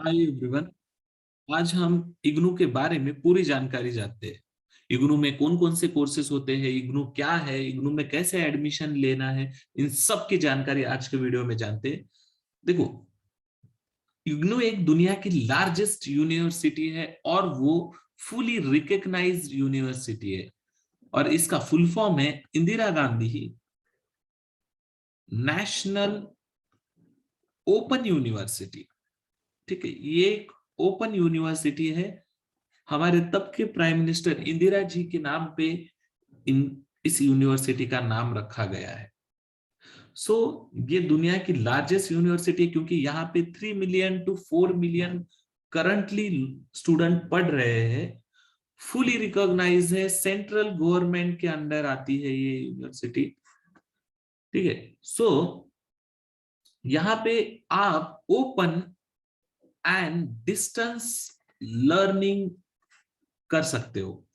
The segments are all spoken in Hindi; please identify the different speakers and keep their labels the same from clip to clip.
Speaker 1: Hi everyone. आज हम इग्नू के बारे में पूरी जानकारी जानते हैं। इग्नू में कौन कौन से कोर्सेज होते हैं, इग्नू क्या है, इग्नू में कैसे एडमिशन लेना है, इन सब की जानकारी आज के वीडियो में जानते हैं। देखो, इग्नू एक दुनिया की लार्जेस्ट यूनिवर्सिटी है और वो फुली रिकग्नाइज्ड यूनिवर्सिटी है। और इसका फुल फॉर्म है Indira Gandhi national open university. ठीक है, ये एक ओपन यूनिवर्सिटी है। हमारे तब के प्राइम मिनिस्टर इंदिरा जी के नाम पे इस यूनिवर्सिटी का नाम रखा गया है। ये दुनिया की लार्जेस्ट यूनिवर्सिटी है क्योंकि यहाँ पे 3 million to 4 million currently student पढ़ रहे हैं। फुली रिकॉग्नाइज है, सेंट्रल गवर्नमेंट के अंडर आती है ये यूनिवर्सिटी। ठीक है, यहाँ पे आप ओपन एंड डिस्टेंस लर्निंग कर सकते हो।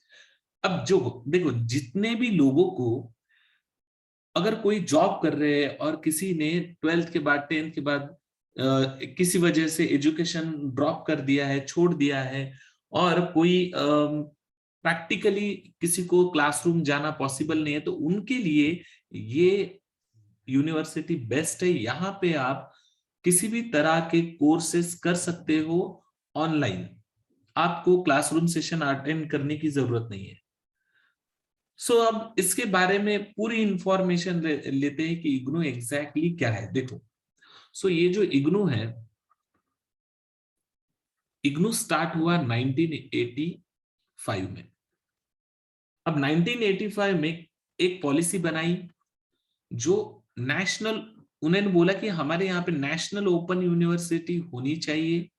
Speaker 1: अब जो देखो, जितने भी लोगों को, अगर कोई जॉब कर रहे हैं और किसी ने 12th के बाद 10th के बाद किसी वजह से एजुकेशन ड्रॉप कर दिया है, छोड़ दिया है, और कोई प्रैक्टिकली किसी को क्लासरूम जाना पॉसिबल नहीं है, तो उनके लिए ये यूनिवर्सिटी बेस्ट है। यहाँ पे आप किसी भी तरह के कोर्सेस कर सकते हो ऑनलाइन। आपको क्लासरूम सेशन अटेंड करने की जरूरत नहीं है। अब इसके बारे में पूरी इंफॉर्मेशन लेते हैं कि इग्नू एग्जैक्टली क्या है। देखो, ये जो इग्नू है, इग्नू स्टार्ट हुआ 1985 में। अब 1985 में एक पॉलिसी बनाई जो नेशनल, उन्होंने बोला कि हमारे यहाँ पे नेशनल ओपन यूनिवर्सिटी होनी चाहिए।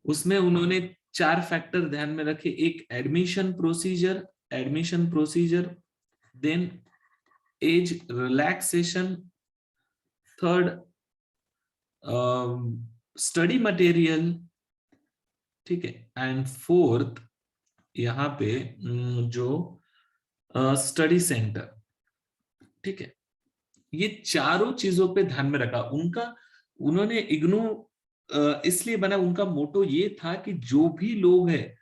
Speaker 1: उसमें उन्होंने 4 फैक्टर ध्यान में रखे। एक admission procedure, then age relaxation, third study material, ठीक है, एंड फोर्थ यहाँ पे जो स्टडी सेंटर। ठीक है, ये चारों चीजों पे ध्यान में रखा उन्होंने इग्नू इसलिए बना। उनका मोटो ये था कि जो भी लोग हैं,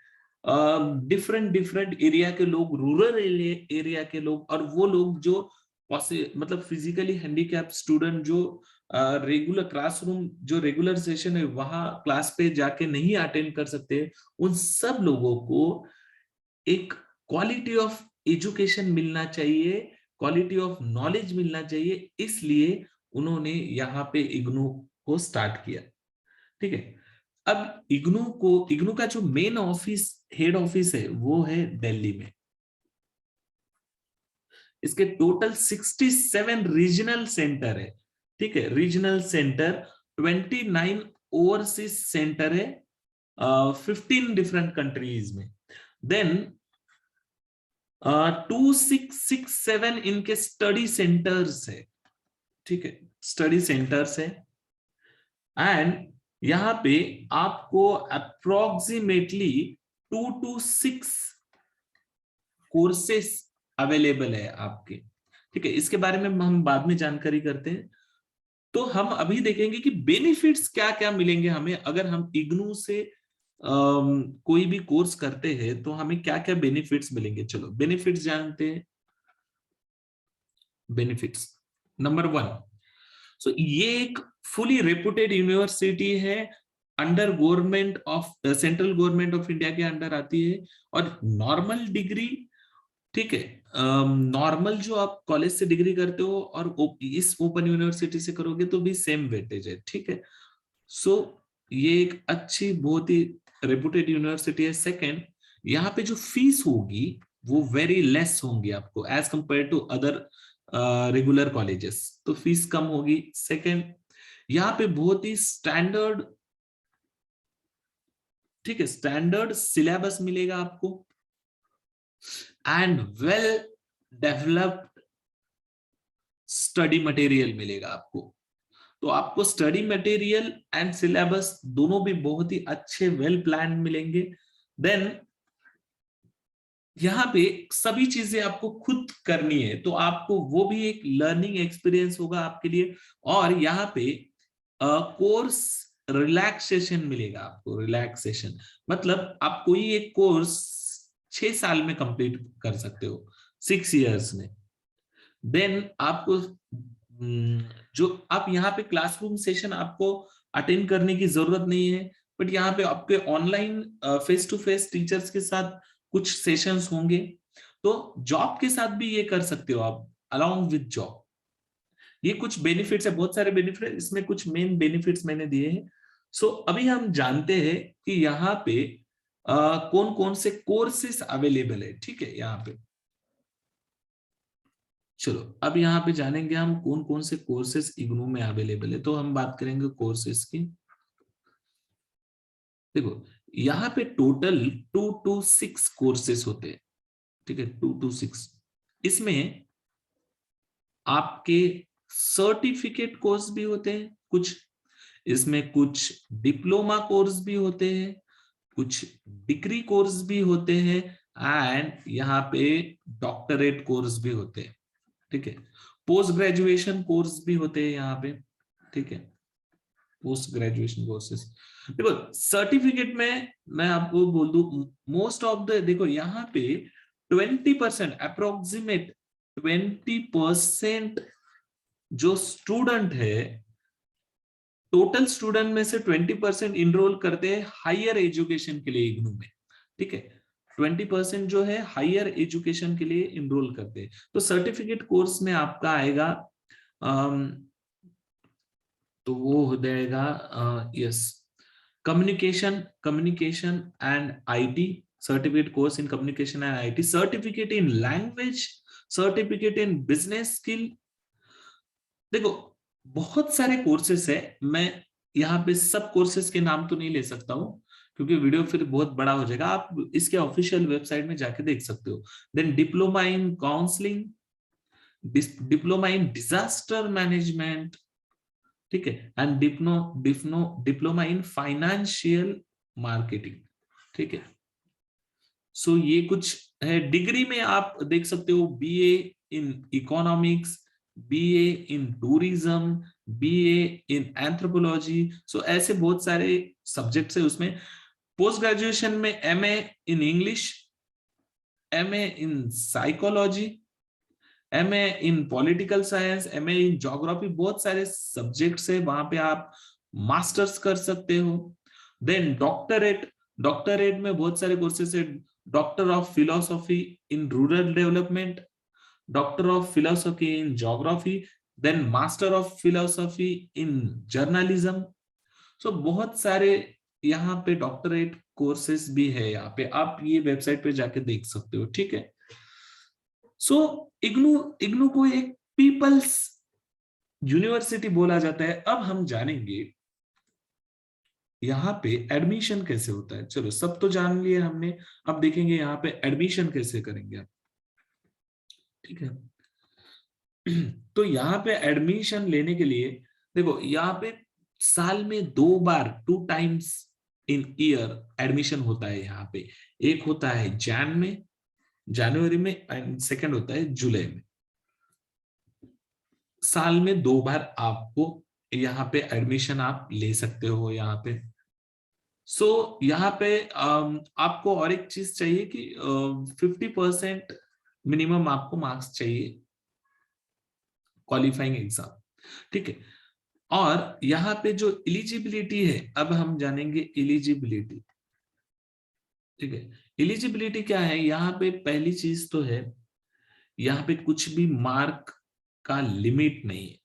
Speaker 1: डिफरेंट डिफरेंट एरिया के लोग, रूरल एरिया के लोग, और वो लोग जो मतलब फिजिकली हैंडीकैप स्टूडेंट जो रेगुलर सेशन है वहां क्लास पे जाके नहीं अटेंड कर सकते, उन सब लोगों को एक क्वालिटी ऑफ एजुकेशन मिलना चाहिए, क्वालिटी ऑफ नॉलेज मिलना चाहिए। इसलिए उन्होंने यहाँ पे इग्नू को स्टार्ट किया। ठीक है, अब इग्नू का जो मेन ऑफिस, हेड ऑफिस है, वो है दिल्ली में। इसके टोटल 67 रीजनल सेंटर है। ठीक है, रीजनल सेंटर, 29 ओवरसीज सेंटर है 15 डिफरेंट कंट्रीज में। देन 2667 इनके स्टडी सेंटर्स है। ठीक है, स्टडी सेंटर्स है। एंड यहां पे आपको अप्रोक्सीमेटली 2 to 6 कोर्सेस अवेलेबल है आपके। ठीक है, इसके बारे में हम बाद में जानकारी करते हैं। तो हम अभी देखेंगे कि बेनिफिट्स क्या क्या मिलेंगे हमें अगर हम इग्नू से कोई भी कोर्स करते हैं, तो हमें क्या क्या बेनिफिट्स मिलेंगे। चलो बेनिफिट्स जानते हैं। बेनिफिट्स नंबर 1, ये एक फुली रेपुटेड यूनिवर्सिटी है, under government of central government of India के अंडर आती है। और नॉर्मल डिग्री, ठीक है, नॉर्मल जो आप कॉलेज से डिग्री करते हो और इस ओपन यूनिवर्सिटी से करोगे तो भी सेम वेटेज है। ठीक है, ये एक अच्छी, बहुत ही रेपुटेड यूनिवर्सिटी है। सेकंड, यहाँ पे जो फीस होगी वो वेरी लेस होंगी आपको as compare to other regular colleges, तो फीस कम होगी। सेकंड, यहाँ पे बहुत ही स्टैंडर्ड, ठीक है, स्टैंडर्ड सिलेबस मिलेगा आपको, and well developed study material मिलेगा आपको। तो आपको स्टडी मटेरियल एंड सिलेबस दोनों भी बहुत ही अच्छे, वेल प्लान मिलेंगे। देन यहाँ पे सभी चीजें आपको खुद करनी है, तो आपको वो भी एक लर्निंग एक्सपीरियंस होगा आपके लिए। और यहाँ पे कोर्स रिलैक्सेशन मिलेगा आपको, रिलैक्सेशन मतलब आप कोई एक कोर्स 6 साल में कंप्लीट कर सकते हो, 6 इयर्स में। देन आपको जो आप यहाँ पे क्लासरूम सेशन आपको अटेंड करने की जरूरत नहीं है, बट यहाँ पे आपके online face to face teachers के साथ कुछ सेशंस होंगे। तो जॉब के साथ भी ये कर सकते हो आप, अलोंग विद जॉब। ये कुछ बेनिफिट्स है, बहुत सारे बेनिफिट है, इसमें कुछ मेन बेनिफिट्स मैंने दिए हैं। सो अभी हम जानते हैं कि यहाँ पे कौन कौन से कोर्सेस अवेलेबल है, ठीक है। यहाँ पे चलो अब यहाँ पे जानेंगे हम कौन कौन से कोर्सेस इग्नू में अवेलेबल है। तो हम बात करेंगे कोर्सेस की। देखो यहाँ पे टोटल 2 to 6 कोर्सेस होते हैं, ठीक है, 2 to 6। इसमें आपके सर्टिफिकेट कोर्स भी होते हैं कुछ, इसमें कुछ डिप्लोमा कोर्स भी होते हैं, कुछ डिग्री कोर्स भी होते हैं, एंड यहाँ पे डॉक्टरेट कोर्स भी होते हैं, ठीक है। पोस्ट ग्रेजुएशन कोर्स भी होते हैं यहाँ पे, ठीक है, पोस्ट ग्रेजुएशन कोर्सेस। देखो सर्टिफिकेट में मैं आपको बोल दूं, मोस्ट ऑफ द, देखो यहाँ पे 20% अप्रोक्सीमेट 20% जो स्टूडेंट है, टोटल स्टूडेंट में से 20% इनरोल करते हैं हायर एजुकेशन के लिए इग्नू में, ठीक है। 20% जो है हायर एजुकेशन के लिए इनरोल करते हैं। तो सर्टिफिकेट कोर्स में आपका आएगा तो वो हो जाएगा yes, communication, communication and IT, certificate course in communication and IT, certificate in language, certificate in business skill. देखो बहुत सारे कोर्सेस है, मैं यहाँ पे सब कोर्सेस के नाम तो नहीं ले सकता हूँ क्योंकि वीडियो फिर बहुत बड़ा हो जाएगा। आप इसके ऑफिशियल वेबसाइट में जाके देख सकते हो। Then diploma in counselling, diploma in disaster management, ठीक है, and diploma in financial marketing, ठीक है। सो ये कुछ है। डिग्री में आप देख सकते हो BA in economics, BA in tourism, BA in anthropology. So ऐसे बहुत सारे सब्जेक्ट्स है उसमें। पोस्ट ग्रेजुएशन में MA in English, MA in psychology, MA in political science, MA in geography, बहुत सारे सब्जेक्ट्स है वहां पे आप मास्टर्स कर सकते हो। देन डॉक्टरेट, डॉक्टरेट में बहुत सारे कोर्सेस है। Doctor of philosophy in rural development, doctor of philosophy in geography, then master of philosophy in journalism. So बहुत सारे यहाँ पे डॉक्टरेट कोर्सेस भी है, यहाँ पे आप ये वेबसाइट पे जाके देख सकते हो, ठीक है। सो इग्नू, इग्नू को एक पीपल्स यूनिवर्सिटी बोला जाता है। अब हम जानेंगे यहाँ पे एडमिशन कैसे होता है। चलो सब तो जान लिए हमने, अब देखेंगे यहाँ पे एडमिशन कैसे करेंगे आप, ठीक है। तो यहाँ पे एडमिशन लेने के लिए देखो यहाँ पे साल में 2 बार, 2 times इन ईयर एडमिशन होता है यहाँ पे। एक होता है जनवरी में एंड सेकंड होता है जुलाई में। साल में 2 बार आपको यहाँ पे एडमिशन आप ले सकते हो यहाँ पे। सो यहाँ पे आपको और एक चीज चाहिए कि 50% मिनिमम आपको मार्क्स चाहिए क्वालिफाइंग एग्जाम, ठीक है। और यहाँ पे जो एलिजिबिलिटी है, अब हम जानेंगे एलिजिबिलिटी, ठीक है। एलिजिबिलिटी क्या है, यहाँ पे पहली चीज तो है यहाँ पे कुछ भी मार्क का लिमिट नहीं है।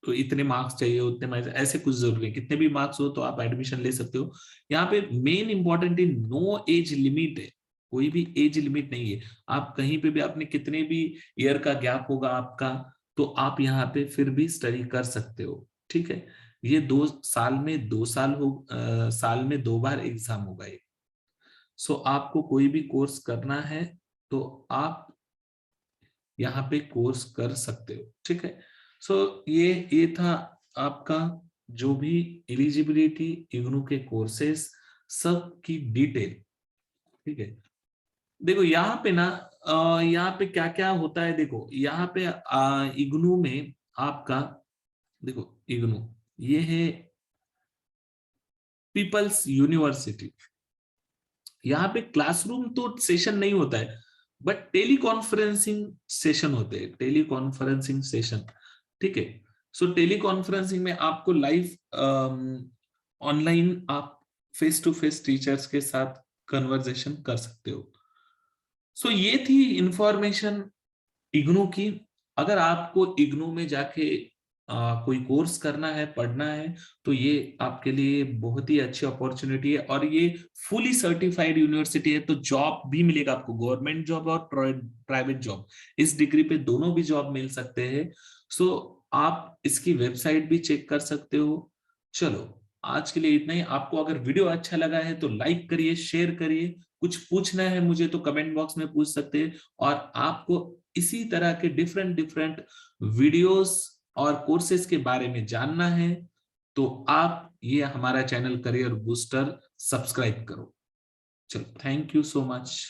Speaker 1: तो इतने मार्क्स चाहिए, उतने मार्क्स, ऐसे कुछ जरूरी है, कितने भी मार्क्स हो तो आप एडमिशन ले सकते हो। यहाँ पे मेन इंपॉर्टेंट है नो एज लिमिट है, कोई भी एज लिमिट नहीं है। आप कहीं पे भी, आपने कितने भी ईयर का गैप होगा आपका, तो आप यहाँ पे फिर भी स्टडी कर सकते हो, ठीक है। ये 2 साल में 2 साल हो, साल में 2 बार एग्जाम होगा ये। सो आपको कोई भी कोर्स करना है तो आप यहाँ पे कोर्स कर सकते हो, ठीक है। सो ये था आपका जो भी एलिजिबिलिटी, इग्नू के कोर्सेस सब की डिटेल, ठीक है। देखो यहाँ पे ना यहाँ पे क्या क्या होता है, देखो यहाँ पे इग्नू में आपका, देखो इग्नू ये है पीपल्स यूनिवर्सिटी। यहाँ पे क्लासरूम तो सेशन नहीं होता है, बट टेली कॉन्फ्रेंसिंग सेशन होते हैं, टेली कॉन्फ्रेंसिंग सेशन, ठीक है। सो टेली कॉन्फ्रेंसिंग में आपको लाइव ऑनलाइन आप फेस टू फेस टीचर्स के साथ कन्वर्सेशन कर सकते हो। सो ये थी इंफॉर्मेशन इग्नू की। अगर आपको इग्नू में जाके कोई कोर्स करना है, पढ़ना है, तो ये आपके लिए बहुत ही अच्छी अपॉर्चुनिटी है। और ये फुली सर्टिफाइड यूनिवर्सिटी है, तो जॉब भी मिलेगा आपको, गवर्नमेंट जॉब और प्राइवेट जॉब, इस डिग्री पे दोनों भी जॉब मिल सकते हैं। सो आप इसकी वेबसाइट भी चेक कर सकते हो। चलो आज के लिए इतना ही। आपको अगर वीडियो अच्छा लगा है तो लाइक करिए, शेयर करिए। कुछ पूछना है मुझे तो कमेंट बॉक्स में पूछ सकते हैं। और आपको इसी तरह के डिफरेंट डिफरेंट वीडियोस और कोर्सेज के बारे में जानना है तो आप ये हमारा चैनल करियर बूस्टर सब्सक्राइब करो। चलो, थैंक यू सो मच।